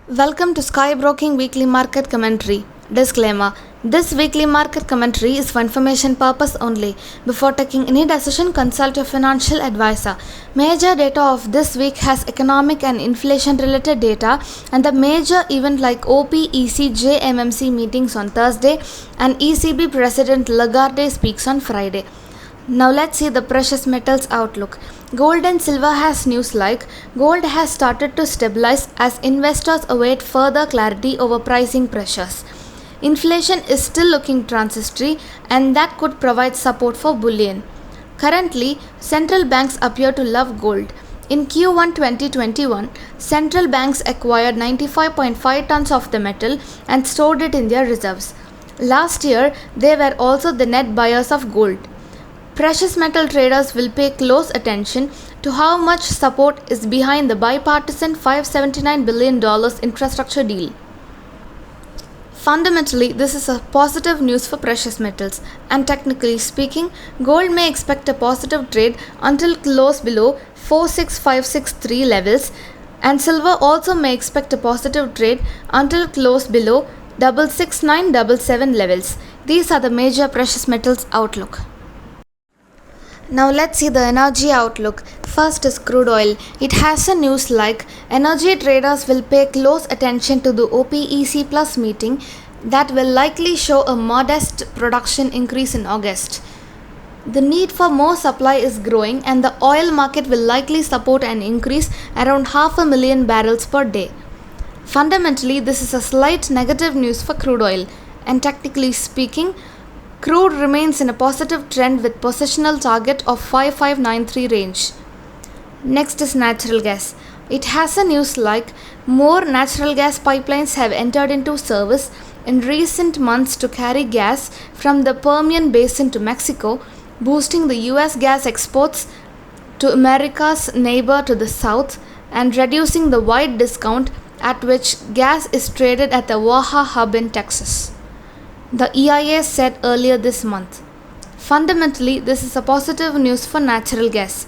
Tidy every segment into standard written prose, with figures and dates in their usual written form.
Welcome to Sky Broking Weekly Market Commentary. Disclaimer: this weekly market commentary is for information purpose only. Before taking any decision, consult your financial advisor. Major data of this week has economic and inflation related data, and the major event like OPEC JMMC meetings on Thursday and ECB President Lagarde speaks on Friday. Now let's see the precious metals outlook. Gold and silver has news like gold has started to stabilize as investors await further clarity over pricing pressures. Inflation is still looking transitory and that could provide support for bullion. Currently, central banks appear to love gold. In Q1 2021, central banks acquired 95.5 tons of the metal and stored it in their reserves. Last year, they were also the net buyers of gold. Precious metal traders will pay close attention to how much support is behind the bipartisan $579 billion infrastructure deal. Fundamentally, this is a positive news for precious metals, and technically speaking, gold may expect a positive trade until close below 46563 levels, and silver also may expect a positive trade until close below 66977 levels. These are the major precious metals outlook. Now let's see the energy outlook. First is crude oil. It has a news like energy traders will pay close attention to the OPEC Plus meeting that will likely show a modest production increase in August. The need for more supply is growing and the oil market will likely support an increase around 500,000 barrels per day. Fundamentally, this is a slight negative news for crude oil, and technically speaking, crude remains in a positive trend with positional target of 5593 range. Next is natural gas. It has a news like more natural gas pipelines have entered into service in recent months to carry gas from the Permian Basin to Mexico, boosting the US gas exports to America's neighbor to the south and reducing the wide discount at which gas is traded at the Waha hub in Texas, the EIA said earlier this month. Fundamentally, this is a positive news for natural gas.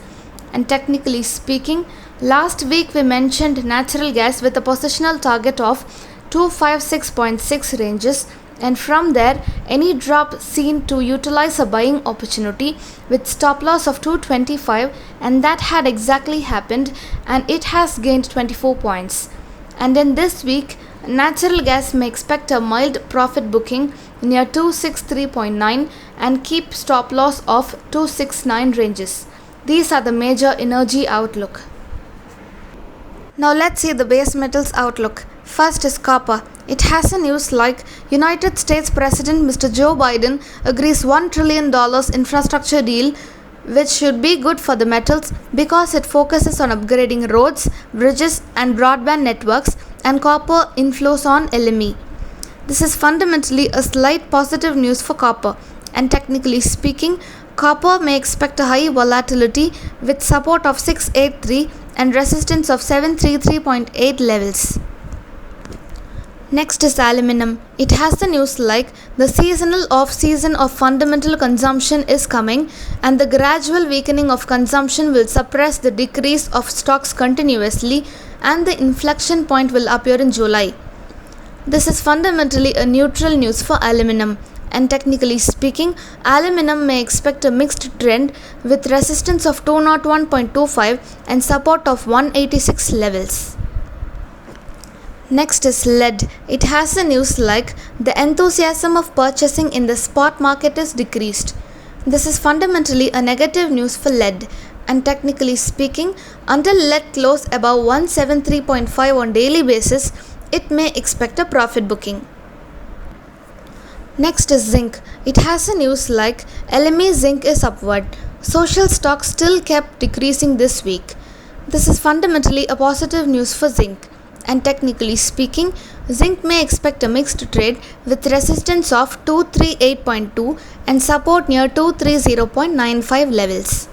And technically speaking, last week we mentioned natural gas with a positional target of 256.6 ranges, and from there, any drop seen to utilize a buying opportunity with stop loss of 225, and that had exactly happened, and it has gained 24 points. And in this week, natural gas may expect a mild profit booking near 263.9 and keep stop loss of 269 ranges. These are the major energy outlook. Now let's see the base metals outlook. First is copper. It has a news like United States President Mr. Joe Biden agrees $1 trillion infrastructure deal, which should be good for the metals because it focuses on upgrading roads, bridges and broadband networks, and copper inflows on LME. This is fundamentally a slight positive news for copper, and technically speaking, copper may expect a high volatility with support of 683 and resistance of 733.8 levels. Next is aluminum. It has the news like the seasonal off-season of fundamental consumption is coming, and the gradual weakening of consumption will suppress the decrease of stocks continuously, and the inflection point will appear in July. This is fundamentally a neutral news for aluminum, and technically speaking, aluminum may expect a mixed trend with resistance of 201.25 and support of 186 levels. Next is lead. It has a news like the enthusiasm of purchasing in the spot market is decreased. This is fundamentally a negative news for lead, and technically speaking, until lead close above 173.5 on daily basis, it may expect a profit booking. Next is zinc. It has a news like LME zinc is upward. Social stocks still kept decreasing this week. This is fundamentally a positive news for zinc, and technically speaking, zinc may expect a mixed trade with resistance of 238.2 and support near 230.95 levels.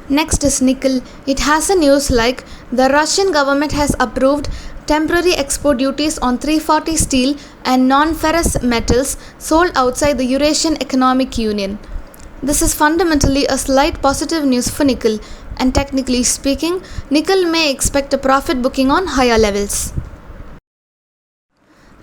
Next is nickel. It has a news like the Russian government has approved temporary export duties on 340 steel and non-ferrous metals sold outside the Eurasian Economic Union. This is fundamentally a slight positive news for nickel, , and technically speaking, nickel may expect a profit booking on higher levels.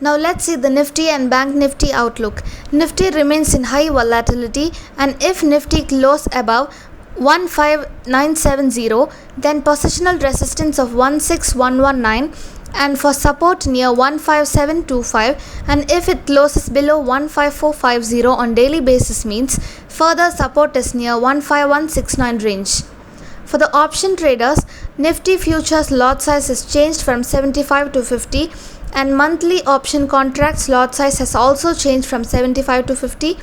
Now let's see the Nifty and Bank Nifty outlook. Nifty remains in high volatility, and if Nifty close above 15970, then positional resistance of 16119 and for support near 15725, and if it closes below 15450 on daily basis means further support is near 15169 range. For the option traders, Nifty futures lot size is changed from 75 to 50, and monthly option contracts lot size has also changed from 75 to 50,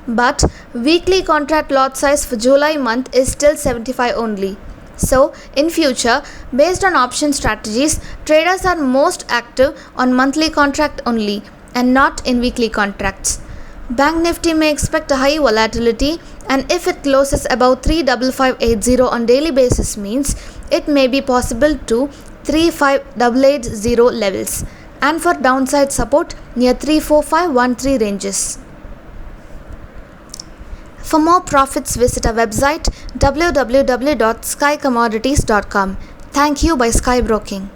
but weekly contract lot size for July month is still 75 only. So, in future, based on option strategies, traders are most active on monthly contract only and not in weekly contracts. Bank Nifty may expect a high volatility, and if it closes above 35580 on daily basis means it may be possible to 35880 levels, and for downside support near 34513 ranges. For more profits, visit our website www.skycommodities.com. Thank you by Sky Broking.